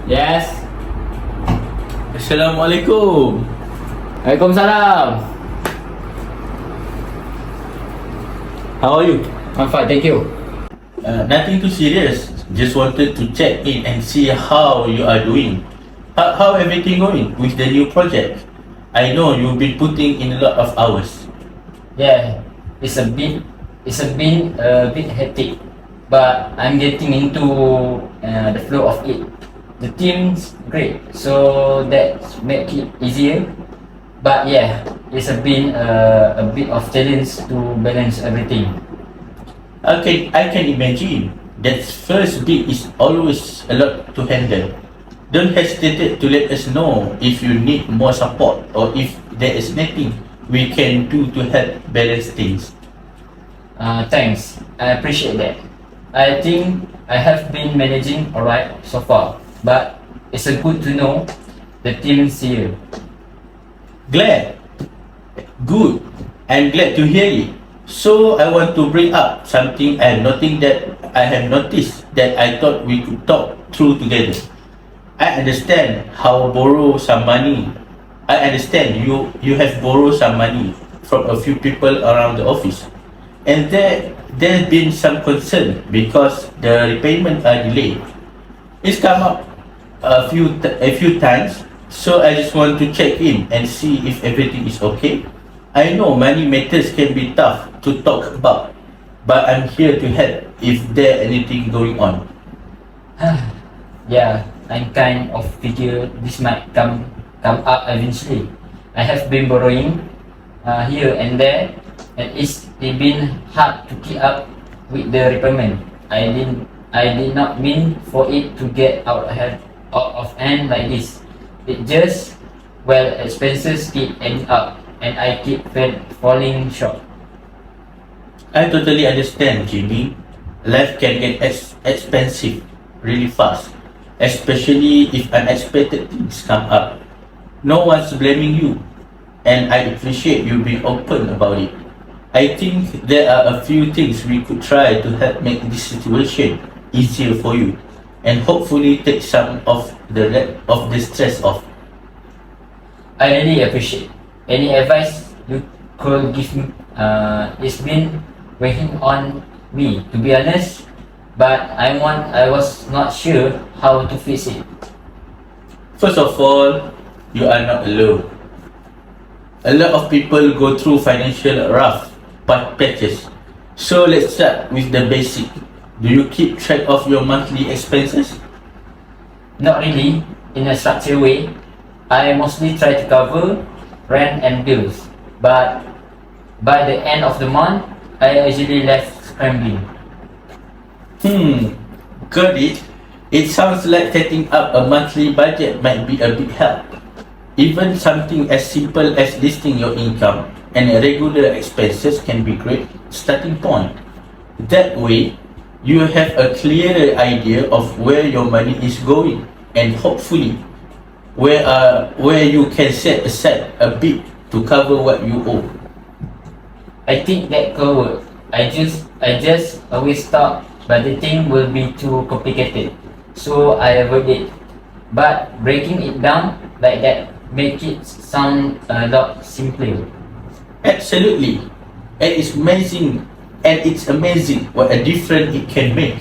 Yes. Assalamualaikum. Waalaikumsalam. How are you? I'm fine, thank you. Nothing too serious. Just wanted to check in and see how you are doing. How everything going with the new project? I know you've been putting in a lot of hours. Yeah, it's been a bit hectic, but I'm getting into the flow of it. The team's great, so that make it easier. But yeah, it's been a bit of challenge to balance everything. I can imagine that first bit is always a lot to handle. Don't hesitate to let us know if you need more support or if there is nothing we can do to help balance things. Thanks, I appreciate that. I think I have been managing alright so far, but it's good to know the team's here. Glad. Good. I'm glad to hear it. So I want to bring up something I have noticed that I thought we could talk through together. I understand you have borrowed some money from a few people around the office. And there's been some concern because the repayment are delayed. It's come up a few times, so I just want to check in and see if everything is okay. I know money matters can be tough to talk about, but I'm here to help if there anything going on. Yeah, I kind of figure this might come up eventually. I have been borrowing here and there, and it's been hard to keep up with the repayment. I did not mean for it to get out of hand like this. It just expenses keep adding up, and I keep falling short. I totally understand, Jimmy. Life can get expensive really fast, especially if unexpected things come up. No one's blaming you, and I appreciate you being open about it. I think there are a few things we could try to help make this situation easier for you, and hopefully take some of the stress off. I really appreciate any advice you could give me. It's been weighing on me, to be honest, but I was not sure how to fix it. First of all, you are not alone. A lot of people go through financial rough patches. So let's start with the basic. Do you keep track of your monthly expenses? Not really in a structured way. I mostly try to cover rent and bills, but by the end of the month, I usually left scrambling. Got it. It sounds like setting up a monthly budget might be a big help. Even something as simple as listing your income and regular expenses can be great starting point. That way, you have a clearer idea of where your money is going, and hopefully where you can set aside a bit to cover what you owe. I think that could work. I just always thought budgeting will be too complicated, so I avoid it. But breaking it down like that make it sound a lot simpler. Absolutely. And it's amazing what a difference it can make.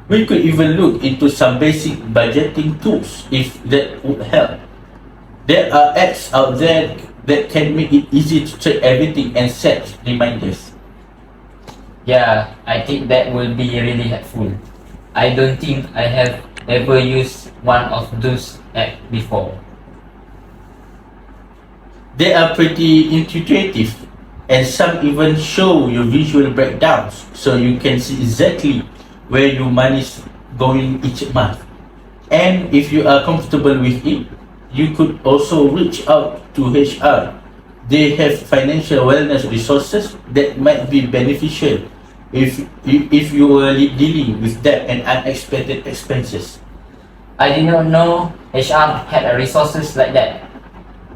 We could even look into some basic budgeting tools if that would help. There are apps out there that can make it easy to track everything and set reminders. Yeah, I think that will be really helpful. I don't think I have ever used one of those apps before. They are pretty intuitive, and some even show you visual breakdowns so you can see exactly where your money is going each month. And if you are comfortable with it, you could also reach out to HR. They have financial wellness resources that might be beneficial if you were dealing with debt and unexpected expenses. I did not know HR had a resources like that.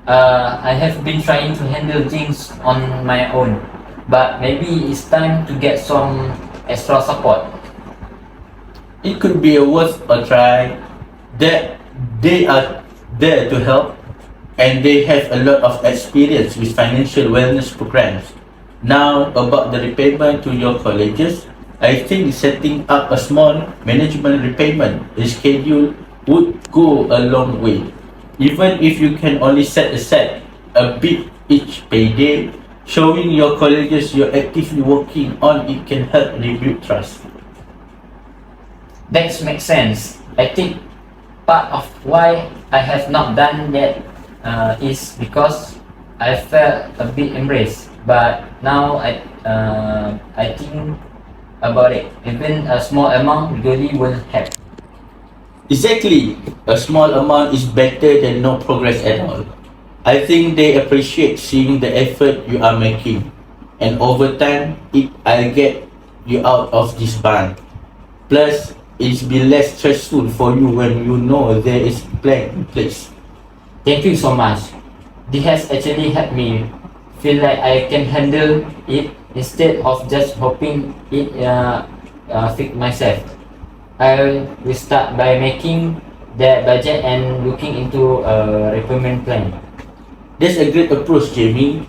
I have been trying to handle things on my own, but maybe it's time to get some extra support. It could be worth a try. that they are there to help, and they have a lot of experience with financial wellness programs. Now, about the repayment to your colleges, I think setting up a small management repayment schedule would go a long way. Even if you can only set aside a bit each payday, showing your colleges you're actively working on it can help rebuild trust. That makes sense. I think part of why I have not done yet is because I felt a bit embraced. But now I think about it. Even a small amount really will help. Exactly. A small amount is better than no progress at all. I think they appreciate seeing the effort you are making. And over time, I'll get you out of this bind. Plus, it's be less stressful for you when you know there is plan in place. Thank you so much. This has actually helped me feel like I can handle it instead of just hoping it fix myself. I will start by making that budget and looking into a repayment plan. That's a great approach, Jamie.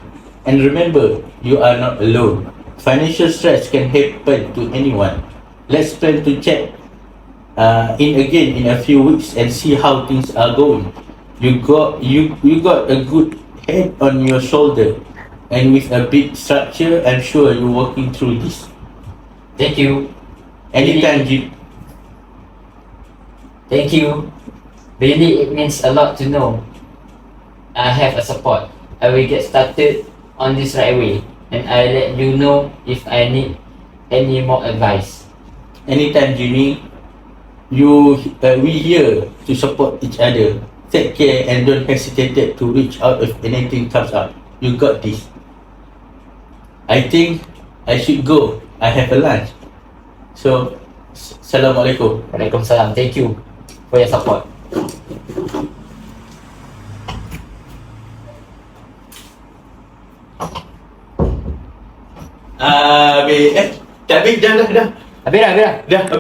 And remember, you are not alone. Financial stress can happen to anyone. Let's plan to check in again in a few weeks and see how things are going. You got a good head on your shoulder, and with a big structure, I'm sure you're working through this. Thank you. Anytime you Thank you. Really, it means a lot to know I have a support. I will get started on this right away, and I'll let you know if I need any more advice. anytime Jimmy, we here to support each other. Take care and don't hesitate to reach out if anything comes up. You got this. I think I should go. I have a lunch. So, Assalamualaikum. Waalaikumsalam. Thank you for your support. Tak habis dah. Habis dah. Dah.